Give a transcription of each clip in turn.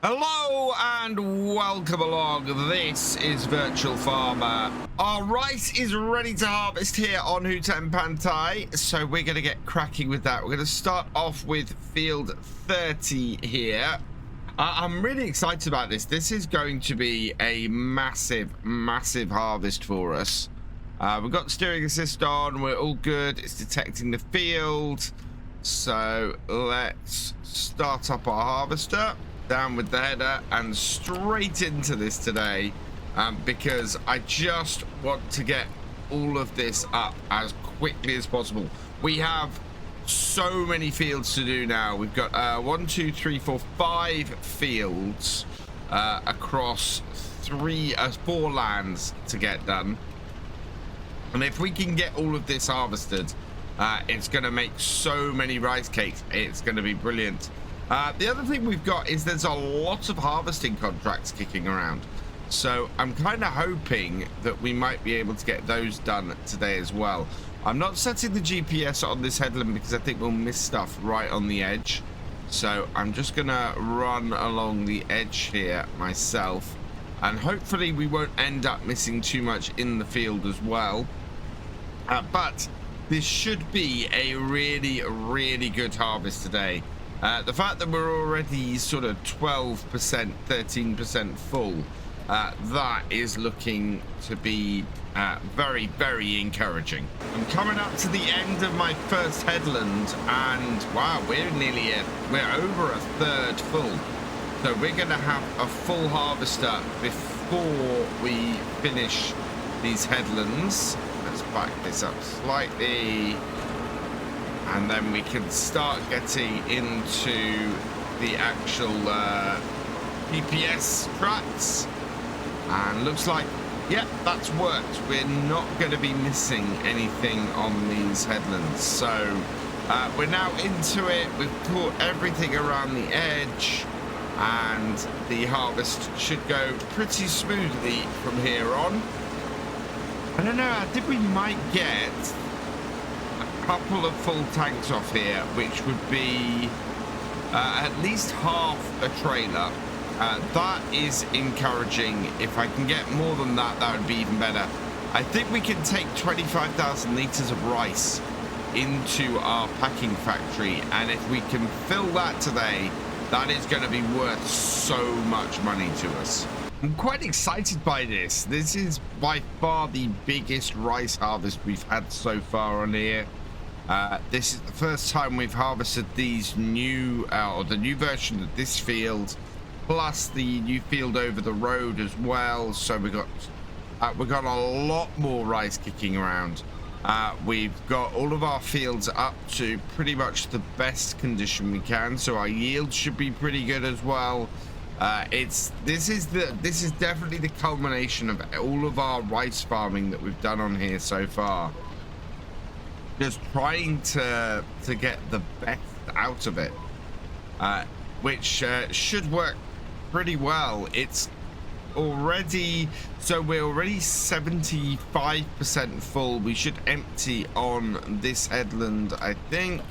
Hello and welcome along. This is Virtual Farmer. Our rice is ready to harvest here on Hutan Pantai, so we're going to get cracking with that. We're going to start off with field 30 here. I'm really excited about this. This is going to be a massive harvest for us. We've got steering assist on. We're all good. It's detecting the field. So let's start up our harvester. Down with the header and straight into this today, because I just want to get all of this up as quickly as possible. We have so many fields to do now. We've got 5 fields across 4 lands to get done, and if we can get all of this harvested, it's going to make so many rice cakes. It's going to be brilliant. The other thing we've got is there's a lot of harvesting contracts kicking around. So I'm kind of hoping that we might be able to get those done today as well. I'm not setting the GPS on this headland because I think we'll miss stuff right on the edge. So I'm just going to run along the edge here myself. And hopefully we won't end up missing too much in the field as well. But this should be a really good harvest today. The fact that we're already sort of 12%, 13% full, that is looking to be very encouraging. I'm coming up to the end of my first headland, and wow, we're over a third full. So we're going to have a full harvester before we finish these headlands. Let's back this up slightly. And then we can start getting into the actual GPS tracks. And looks like, yeah, that's worked. We're not going to be missing anything on these headlands. So we're now into it. We've caught everything around the edge. And the harvest should go pretty smoothly from here on. I don't know, I think we might get couple of full tanks off here, which would be at least half a trailer. That is encouraging. If I can get more than that, that would be even better. I think we can take 25,000 liters of rice into our packing factory, and if we can fill that today, that is going to be worth so much money to us. I'm quite excited by this. This is by far the biggest rice harvest we've had so far on here. This is the first time we've harvested these new, or the new version of this field, plus the new field over the road as well. So we got a lot more rice kicking around. We've got all of our fields up to pretty much the best condition we can, so our yield should be pretty good as well. This is definitely the culmination of all of our rice farming that we've done on here so far. Just trying to get the best out of it, which should work pretty well. It's already, so we're already 75% full. We should empty on this headland, I think,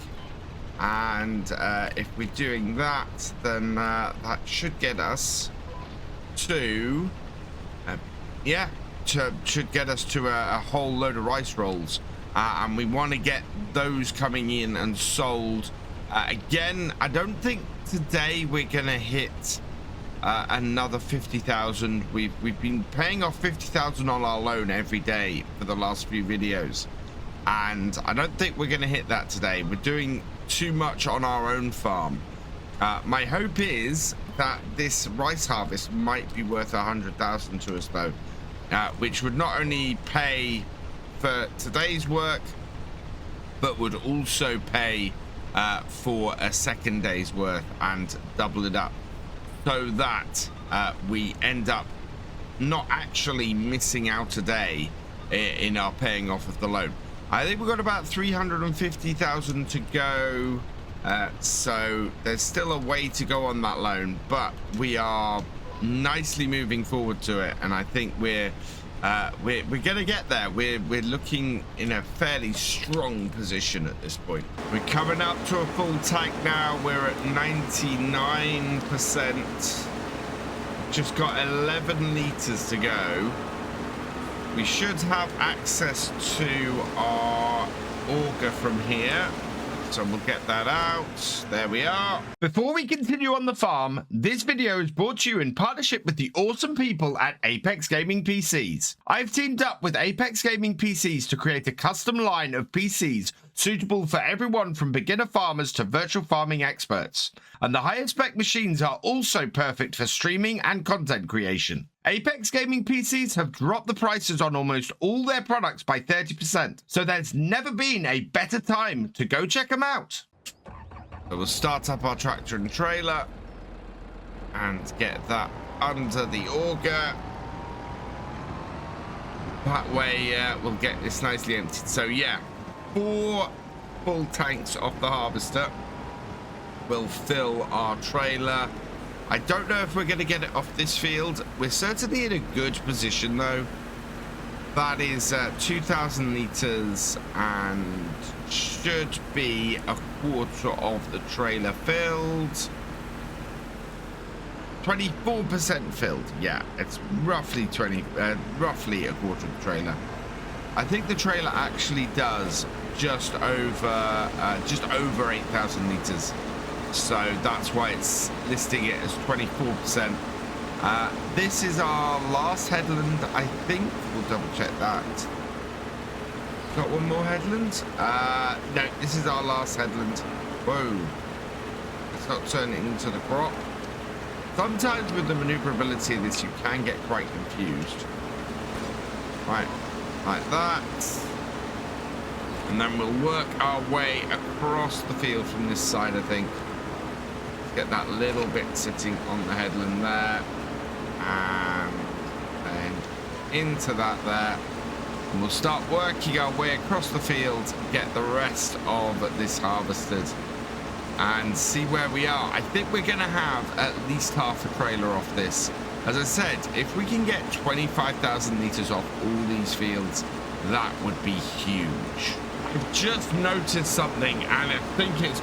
and if we're doing that, then that should get us to should get us to a whole load of rice rolls. And we want to get those coming in and sold. Again, I don't think today we're going to hit another 50,000. We've been paying off 50,000 on our loan every day for the last few videos. And I don't think we're going to hit that today. We're doing too much on our own farm. My hope is that this rice harvest might be worth 100,000 to us, though. Which would not only pay for today's work, but would also pay for a second day's worth and double it up, so that we end up not actually missing out a day in our paying off of the loan. I think we've got about 350,000 to go, so there's still a way to go on that loan, but we are nicely moving forward to it, and I think we're gonna get there. We're looking in a fairly strong position at this point. We're coming up to a full tank now. We're at 99%. just got 11 liters to go. We should have access to our auger from here. So we'll get that out. There we are. Before we continue on the farm, this video is brought to you in partnership with the awesome people at Apex Gaming PCs. I've teamed up with Apex Gaming PCs to create a custom line of PCs suitable for everyone from beginner farmers to virtual farming experts. And the highest spec machines are also perfect for streaming and content creation. Apex Gaming PCs have dropped the prices on almost all their products by 30%, so there's never been a better time to go check them out. So we'll start up our tractor and trailer and get that under the auger. That way we'll get this nicely emptied. So yeah, 4 full tanks off the harvester will fill our trailer. I don't know if we're going to get it off this field. We're certainly in a good position though. That is 2,000 liters and should be a quarter of the trailer filled. 24% filled. Yeah, it's roughly roughly a quarter of the trailer. I think the trailer actually does just over 8,000 liters. So that's why it's listing it as 24%. This is our last headland, I think. We'll double check that. Got one more headland? No, this is our last headland. Whoa. Let's not turn it into the crop. Sometimes with the maneuverability of this, you can get quite confused. Right, like that. And then we'll work our way across the field from this side, I think. Get that little bit sitting on the headland there, and then into that there, and we'll start working our way across the field, get the rest of this harvested and see where we are. I think we're gonna have at least half a trailer off this. As I said, if we can get 25,000 liters off all these fields, that would be huge. I've just noticed something, and I think it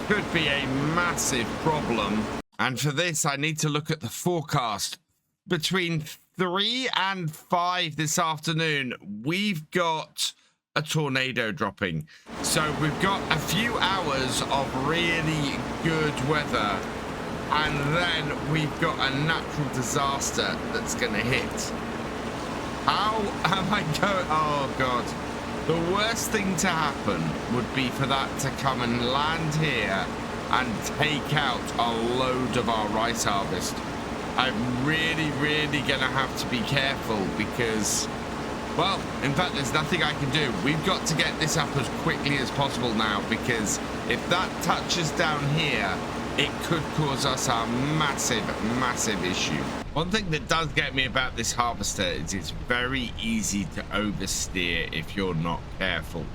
could be a massive problem. And for this, I need to look at the forecast. Between 3 and 5 this afternoon, we've got a tornado dropping. So we've got a few hours of really good weather, and then we've got a natural disaster that's going to hit. How am I going? Oh, God. The worst thing to happen would be for that to come and land here and take out a load of our rice harvest. I'm really going to have to be careful because, well, in fact, there's nothing I can do. We've got to get this up as quickly as possible now, because if that touches down here, it could cause us a massive issue. One thing that does get me about this harvester is it's very easy to oversteer if you're not careful.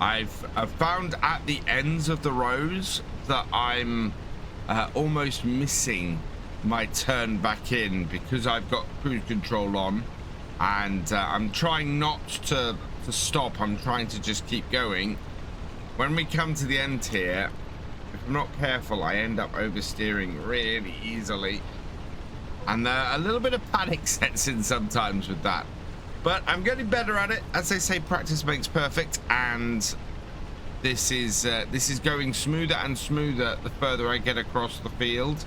I've found at the ends of the rows that I'm almost missing my turn back in because I've got cruise control on, and I'm trying not to stop. I'm trying to just keep going. When we come to the end here, if I'm not careful, I end up oversteering really easily. And a little bit of panic sets in sometimes with that. But I'm getting better at it. As they say, practice makes perfect. And this is going smoother and smoother the further I get across the field.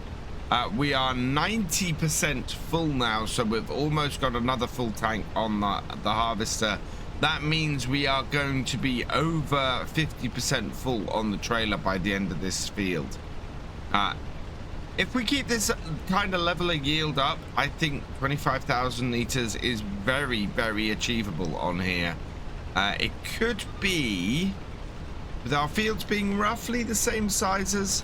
We are 90% full now, so we've almost got another full tank on the harvester. That means we are going to be over 50% full on the trailer by the end of this field. If we keep this kind of leveling yield up, I think 25,000 liters is very achievable on here. It could be, with our fields being roughly the same sizes,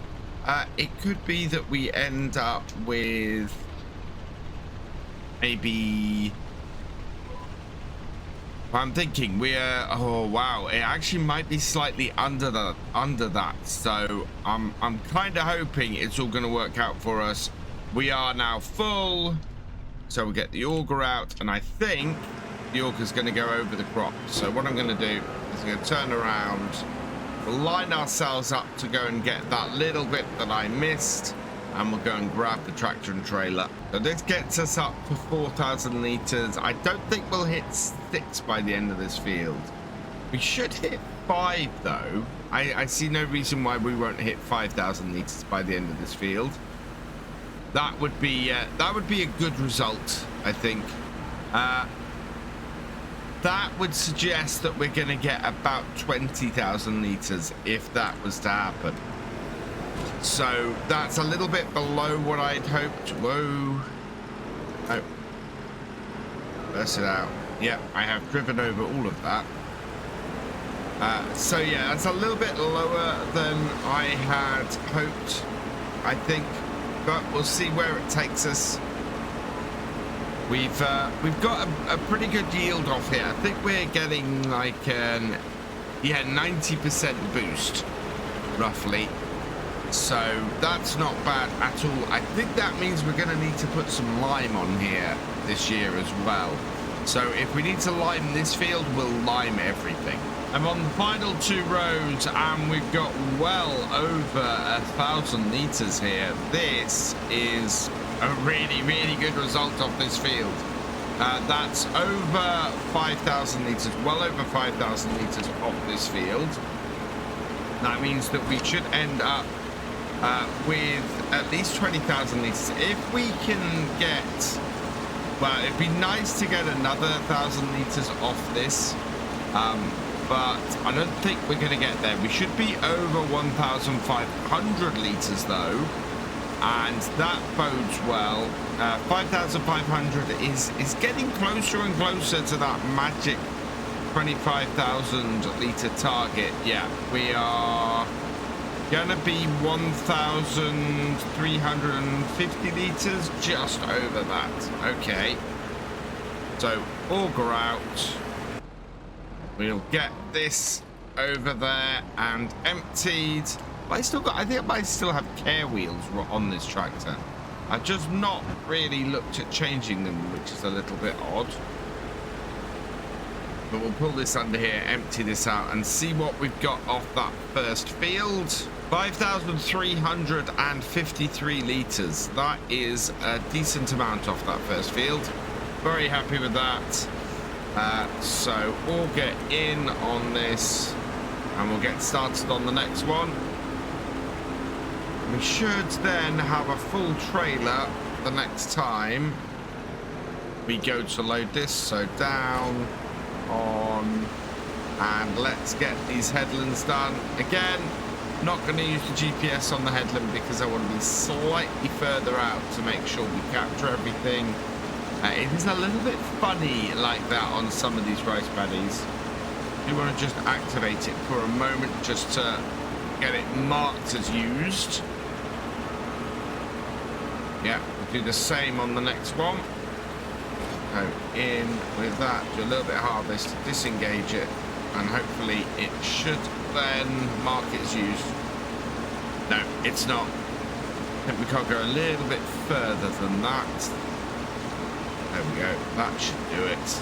it could be that we end up with maybe, I'm thinking we're, oh wow, it actually might be slightly under that. So I'm kind of hoping it's all going to work out for us. We are now full, so we'll get the auger out, and I think the auger's going to go over the crop. So what I'm going to do is I'm going to turn around, we'll line ourselves up to go and get that little bit that I missed, and we'll go and grab the tractor and trailer. So this gets us up to 4,000 litres. I don't think we'll hit 6 by the end of this field. We should hit 5 though. I see no reason why we won't hit 5,000 litres by the end of this field. That would be a good result, I think. That would suggest that we're going to get about 20,000 litres if that was to happen. So that's a little bit below what I'd hoped. Whoa. Oh. Burst it out. Yep, I have driven over all of that. So yeah, that's a little bit lower than I had hoped, I think. But we'll see where it takes us. We've got a pretty good yield off here. I think we're getting like an 90% boost, roughly. So that's not bad at all. I think that means we're going to need to put some lime on here this year as well. So if we need to lime this field, we'll lime everything. I'm on the final 2 rows and we've got well over 1,000 litres here. This is a really, really good result of this field. That's over 5,000 litres, well over 5,000 litres off this field. That means that we should end up with at least 20,000 litres. If we can get, well, it'd be nice to get another 1,000 litres off this, but I don't think we're going to get there. We should be over 1,500 litres though, and that bodes well. 5,500 is getting closer and closer to that magic 25,000 litre target. Yeah, we are gonna be 1,350 litres, just over that. Okay, so auger out. We'll get this over there and emptied. I think I might still have care wheels on this tractor. I've just not really looked at changing them, which is a little bit odd. But we'll pull this under here, empty this out, and see what we've got off that first field. 5,353 litres. That is a decent amount off that first field. Very happy with that. So we'll get in on this and we'll get started on the next one. We should then have a full trailer the next time we go to load this. So down, on, and let's get these headlands done. Again, not going to use the GPS on the headland because I want to be slightly further out to make sure we capture everything. It is a little bit funny like that on some of these rice paddies. You want to just activate it for a moment just to get it marked as used. Yeah, we'll do the same on the next one. Go in with that, do a little bit of harvest, disengage it, and hopefully it should then mark it as used. No, it's not. I think we can't go a little bit further than that. There we go, that should do it.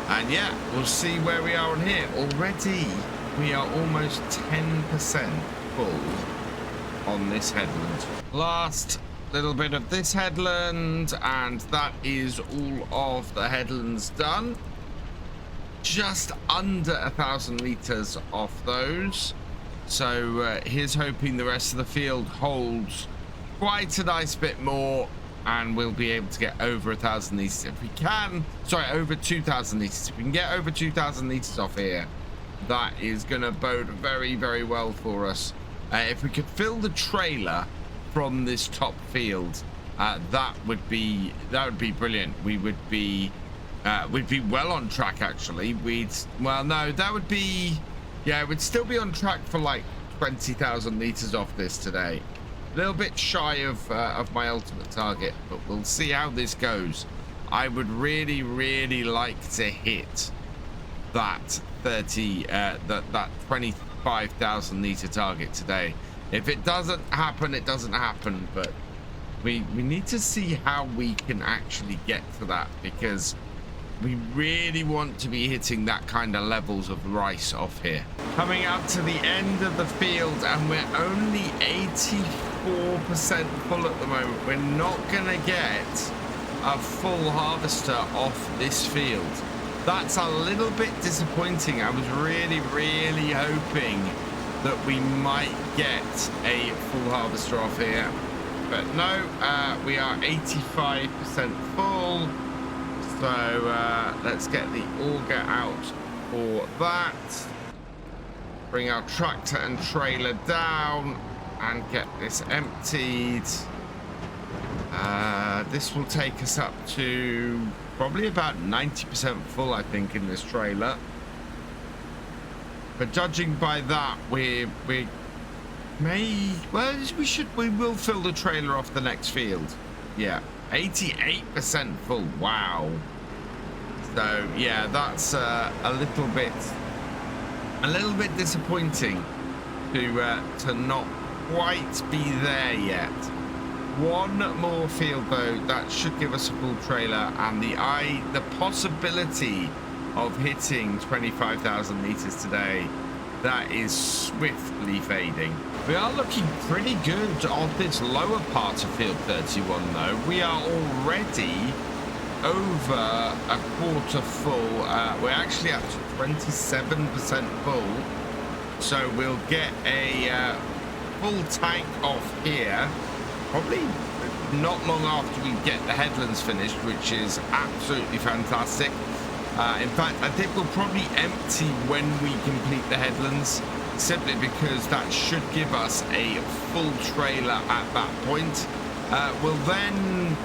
And yeah, we'll see where we are on here. Already, we are almost 10% full on this headland. Last little bit of this headland, and that is all of the headlands done. Just under 1,000 litres off those. So here's hoping the rest of the field holds quite a nice bit more, and we'll be able to get over 1,000 litres if we can. Sorry, over 2,000 litres. If we can get over 2,000 litres off here, that is going to bode very, very well for us. If we could fill the trailer from this top field, that would be brilliant. We would be we'd be well on track actually. Well, no, that would be, yeah, we'd still be on track for like 20,000 litres off this today. A little bit shy of my ultimate target, but we'll see how this goes. I would really, really like to hit that 25,000 litre target today. If it doesn't happen, it doesn't happen, but we need to see how we can actually get to that, because We really want to be hitting that kind of levels of rice off here. Coming up to the end of the field, and we're only 84% full at the moment. We're not gonna get a full harvester off this field. That's a little bit disappointing. I was really hoping that we might get a full harvester off here, but no, we are 85% full. So let's get the auger out for that. Bring our tractor and trailer down and get this emptied. This will take us up to probably about 90% full, I think, in this trailer. But judging by that, we will fill the trailer off the next field. Yeah, 88% full. Wow. So yeah, that's a little bit disappointing to not quite be there yet. One more field though, that should give us a full trailer, and the possibility of hitting 25,000 liters today, that is swiftly fading. We are looking pretty good on this lower part of field 31 though. We are already over a quarter full. We're actually up to 27% full, so we'll get a full tank off here probably not long after we get the headlands finished, which is absolutely fantastic. In fact, I think we'll probably empty when we complete the headlands, simply because that should give us a full trailer at that point. We'll then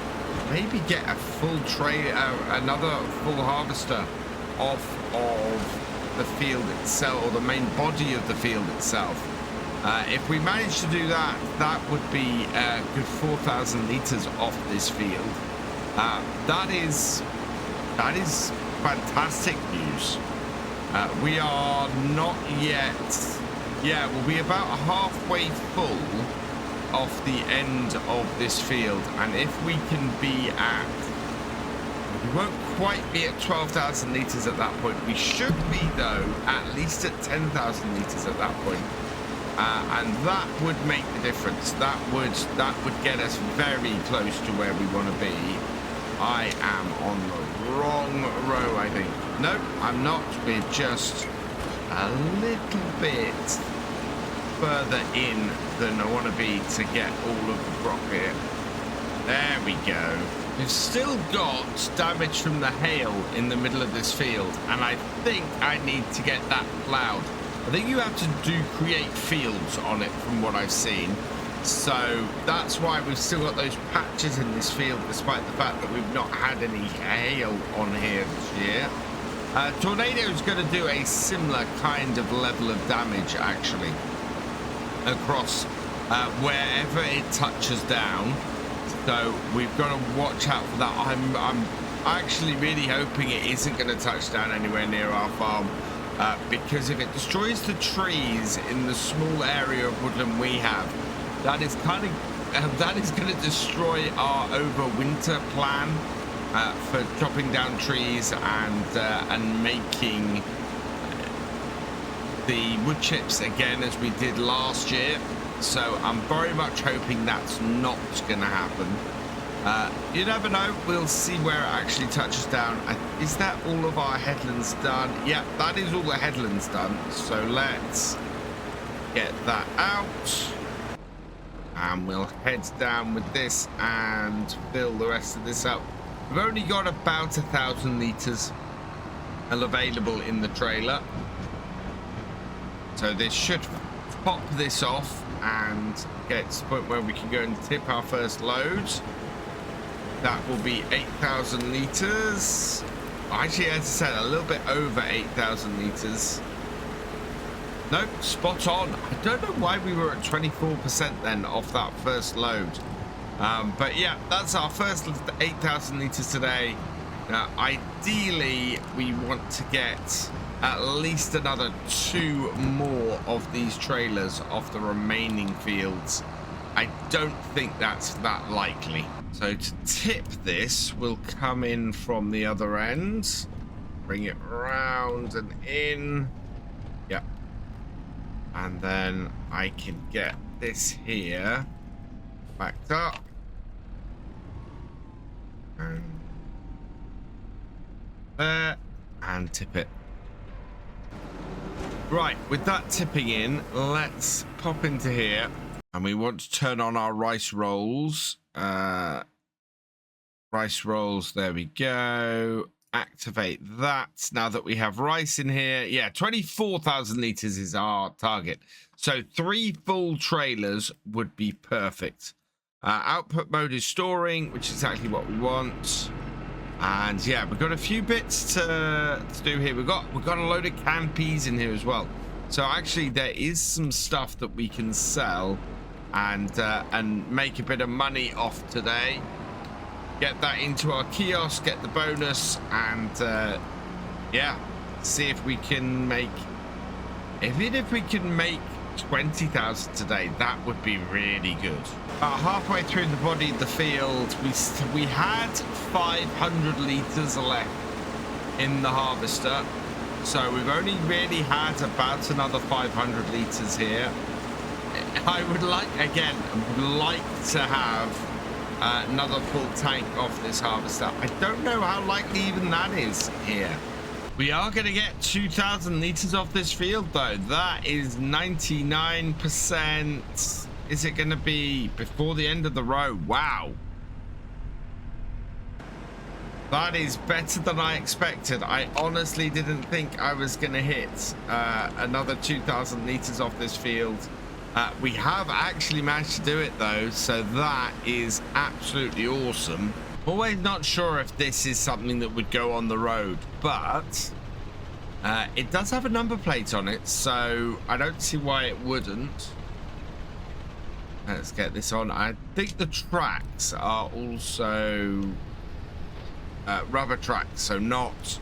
maybe get a full another full harvester off of the field itself, or the main body of the field itself. If we manage to do that, that would be a good 4,000 liters off this field. That is fantastic news. We are not yet, we'll be about halfway full off the end of this field, and if we can be at, we won't quite be at 12,000 liters at that point. We should be though at least at 10,000 liters at that point. And that would make the difference. That would get us very close to where we want to be. I am on the wrong row, I think. Nope, I'm not. We're just a little bit further in than I want to be to get all of the crop here. There we go. We've still got damage from the hail in the middle of this field, and I think I need to get that plowed. I think you have to create fields on it from what I've seen. So that's why we've still got those patches in this field, despite the fact that we've not had any hail on here this year. Tornado is going to do a similar kind of level of damage, actually, across wherever it touches down. So we've got to watch out for that. I'm actually really hoping it isn't going to touch down anywhere near our farm. Because if it destroys the trees in the small area of woodland we have, that is going to destroy our overwinter plan for chopping down trees and making the wood chips again as we did last year. So I'm very much hoping that's not going to happen. You never know. We'll see where it actually touches down. Is that all of our headlands done? Yeah, that is all the headlands done. So let's get that out. And we'll head down with this and fill the rest of this up. We've only got about 1,000 liters available in the trailer. So this should pop this off and get to the point where we can go and tip our first loads. That will be 8,000 liters. Actually, as I said, a little bit over 8,000 liters. Nope, spot on. I don't know why we were at 24% then off that first load. But yeah, that's our first 8,000 liters today. Ideally, we want to get at least another 2 more of these trailers off the remaining fields. I don't think that's that likely. So to tip this, we'll come in from the other end, bring it round and in. Yep. And then I can get this here backed up. And there, and tip it. Right, with that tipping in, let's pop into here. And we want to turn on our rice rolls. Rice rolls, there we go. Activate that. Now that we have rice in here, yeah, 24,000 liters is our target. So 3 full trailers would be perfect. Output mode is storing, which is exactly what we want. And yeah, we've got a few bits to do here. We've got a load of canned peas in here as well. So actually there is some stuff that we can sell and make a bit of money off today. Get that into our kiosk, get the bonus, and yeah, see if we can make, even if we can make 20,000 today, that would be really good. Halfway through the body of the field, we had 500 liters left in the harvester, so we've only really had about another 500 liters here. I would like to have another full tank off this harvester. I don't know how likely even that is here. We are going to get 2,000 liters off this field though. That is 99%. Is it going to be before the end of the row? Wow. That is better than I expected. I honestly didn't think I was going to hit another 2,000 liters off this field. We have actually managed to do it though, so that is absolutely awesome. Always not sure if this is something that would go on the road, but it does have a number plate on it, so I don't see why it wouldn't. Let's get this on. I think the tracks are also rubber tracks, so not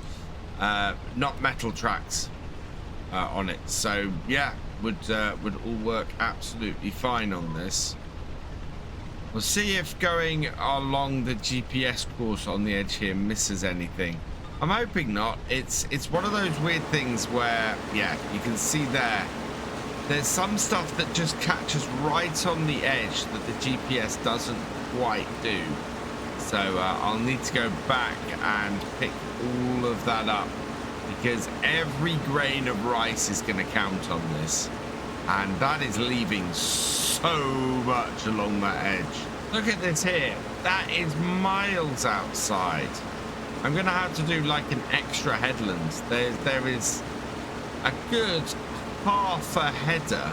metal tracks on it. So yeah, would all work absolutely fine on this. We'll see if going along the GPS course on the edge here misses anything. I'm hoping not. It's one of those weird things where, yeah, you can see there's some stuff that just catches right on the edge that the GPS doesn't quite do. So I'll need to go back and pick all of that up, because every grain of rice is going to count on this. And that is leaving so much along that edge. Look at this here. That is miles outside. I'm going to have to do like an extra headland. There is a good half a header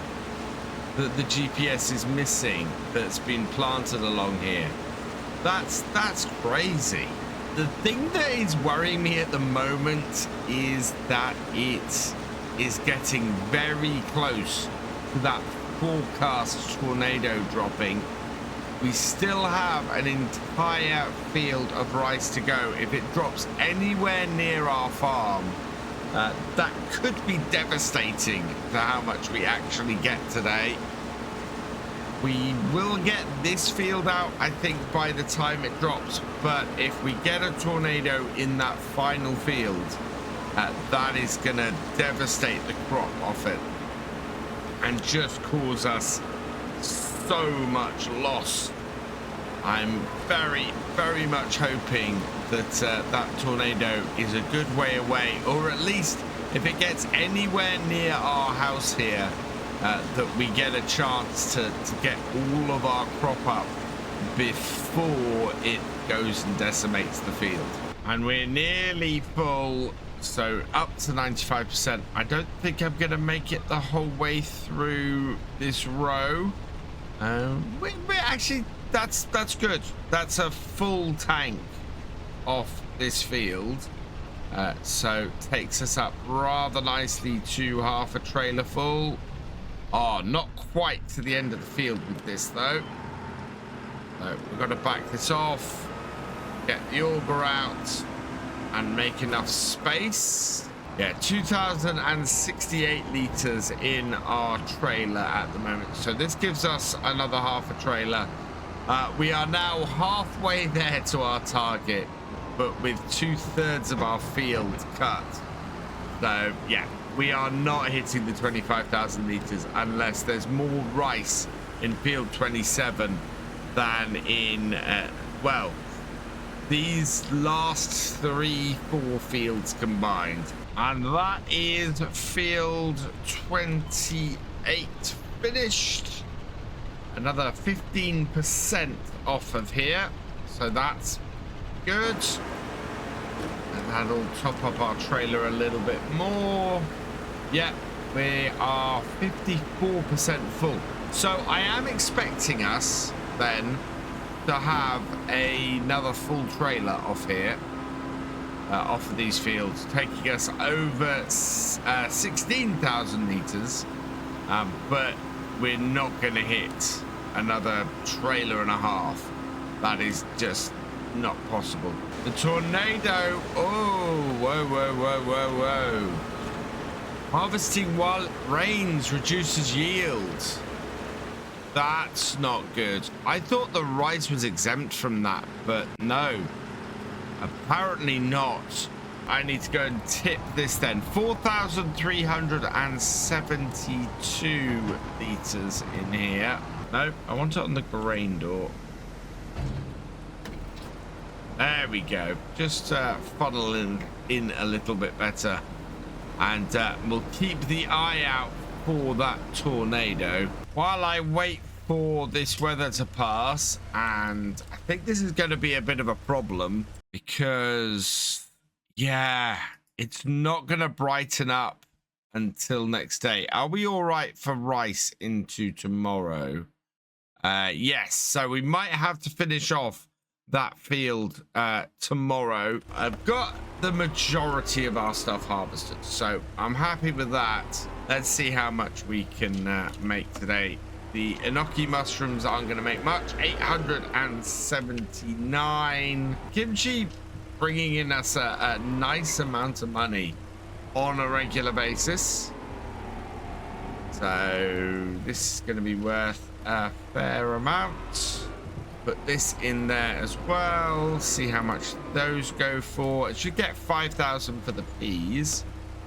that the GPS is missing that's been planted along here. That's crazy. The thing that is worrying me at the moment is that it is getting very close to that forecast tornado dropping. We still have an entire field of rice to go. If it drops anywhere near our farm, that could be devastating to how much we actually get today. We will get this field out, I think, by the time it drops, but if we get a tornado in that final field, that is going to devastate the crop off it and just cause us so much loss. I'm very, very much hoping that that tornado is a good way away, or at least if it gets anywhere near our house here, that we get a chance to get all of our crop up before it goes and decimates the field. And we're nearly full, so up to 95%. I don't think I'm going to make it the whole way through this row. We actually, that's good. That's a full tank off this field. So takes us up rather nicely to half a trailer full. Oh, not quite to the end of the field with this though. So we've got to back this off, get the auger out and make enough space. Yeah, 2,068 litres in our trailer at the moment. So this gives us another half a trailer. We are now halfway there to our target, but with 2/3 of our field cut. So, yeah, we are not hitting the 25,000 litres unless there's more rice in field 27 than in, well, these last 3-4 fields combined. And that is field 28 finished. Another 15% off of here. So that's good. And that'll top up our trailer a little bit more. Yeah, we are 54% full. So I am expecting us then to have another full trailer off here. Off of these fields, taking us over 16,000 litres, but we're not going to hit another trailer and a half. That is just not possible. The tornado, oh, whoa. Harvesting while it rains reduces yield. That's not good. I thought the rice was exempt from that, but no. Apparently not. I need to go and tip this then. 4,372 litres in here. No, I want it on the grain door. There we go. Just funnel in a little bit better. And we'll keep the eye out for that tornado while I wait for this weather to pass. And I think this is going to be a bit of a problem. Because, yeah, it's not going to brighten up until next day. Are we all right for rice into tomorrow? Yes, so we might have to finish off that field tomorrow. I've got the majority of our stuff harvested, so I'm happy with that. Let's see how much we can make today. The enoki mushrooms aren't going to make much. 879. Kimchi bringing in us a nice amount of money on a regular basis. So this is going to be worth a fair amount. Put this in there as well. See how much those go for. It should get 5,000 for the peas.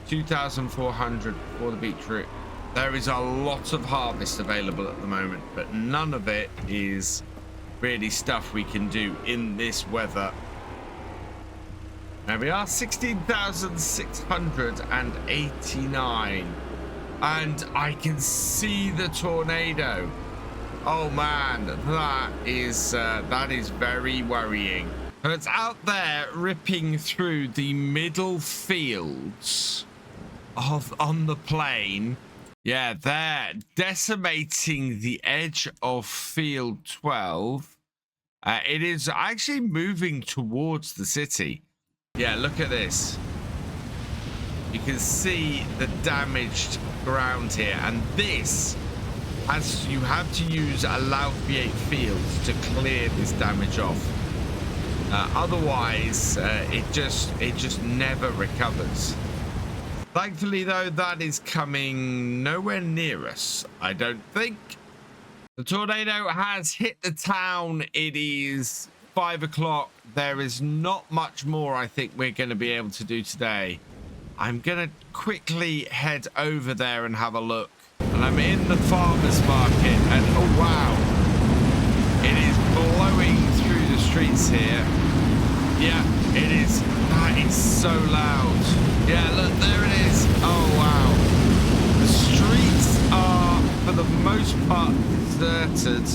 2,400 for the beetroot. There is a lot of harvest available at the moment, but none of it is really stuff we can do in this weather. There we are, 16,689. And I can see the tornado. Oh man, that is very worrying. And it's out there ripping through the middle fields on the plain. Yeah, they're decimating the edge of field 12. It is actually moving towards the city. Yeah, look at this. You can see the damaged ground here, and this, as you have to use allow V8 fields to clear this damage off. Otherwise, it just never recovers. Thankfully, though, that is coming nowhere near us, I don't think. The tornado has hit the town. It is 5 o'clock. There is not much more I think we're going to be able to do today. I'm going to quickly head over there and have a look. And I'm in the farmer's market, and oh wow, it is blowing through the streets here. Yeah, it is. That is so loud. Yeah, look, there it is. Oh wow. The streets are, for the most part, deserted.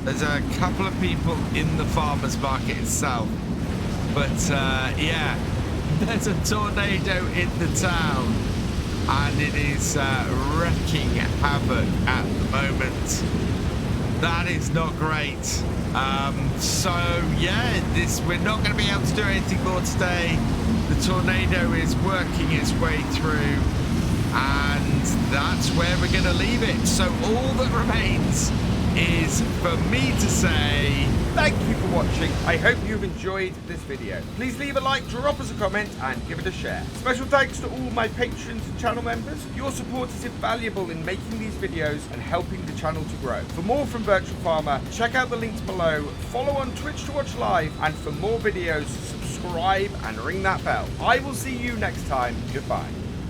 There's a couple of people in the farmer's market itself. But yeah, there's a tornado in the town. And it is wreaking havoc at the moment. That is not great. So yeah, we're not going to be able to do anything more today. The tornado is working its way through, and that's where we're going to leave it. So all that remains is for me to say... Thank you for watching. I hope you've enjoyed this video. Please leave a like, drop us a comment, and give it a share. Special thanks to all my patrons and channel members. Your support is invaluable in making these videos and helping the channel to grow. For more from Virtual Farmer, check out the links below, follow on Twitch to watch live, and for more videos, subscribe and ring that bell. I will see you next time. Goodbye.